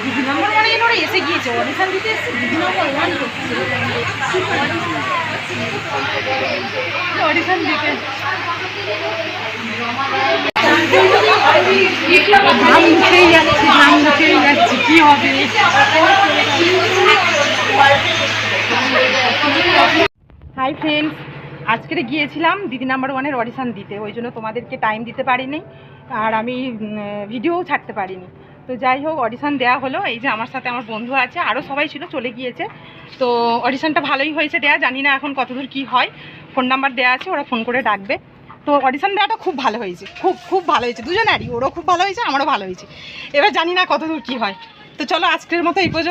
দিদি নম্বর ওয়ানে ওরা এসে গিয়েছে, অডিশন দিতে এসছে, দিদি নম্বর ওয়ান করছে অডিশন দিতে। ধাম মুখেই যাচ্ছি, ধাম মুখেই যাচ্ছি, কি হবে। হাই ফ্রেন্ডস, আজকে গিয়েছিলাম দিদি নাম্বার ওয়ানের অডিশান দিতে, ওই জন্য তোমাদেরকে টাইম দিতে পারিনি আর আমি ভিডিও ছাড়তে পারিনি। তো যাই হোক, অডিশান দেওয়া হলো। এই যে আমার সাথে আমার বন্ধু আছে, আরও সবাই ছিল, চলে গিয়েছে। তো অডিশানটা ভালোই হয়েছে দেয়া, জানি না এখন কতদূর কি হয়। ফোন নাম্বার দেওয়া আছে, ওরা ফোন করে ডাকবে। তো অডিশান দেওয়াটা খুব ভালো হয়েছে, খুব খুব ভালো হয়েছে দুজনেরই, ওরও খুব ভালো হয়েছে, আমারও ভালো হয়েছে। এবার জানি না কতদূর কি হয়। তো চলো, আজকের মতো এই পর্যন্ত।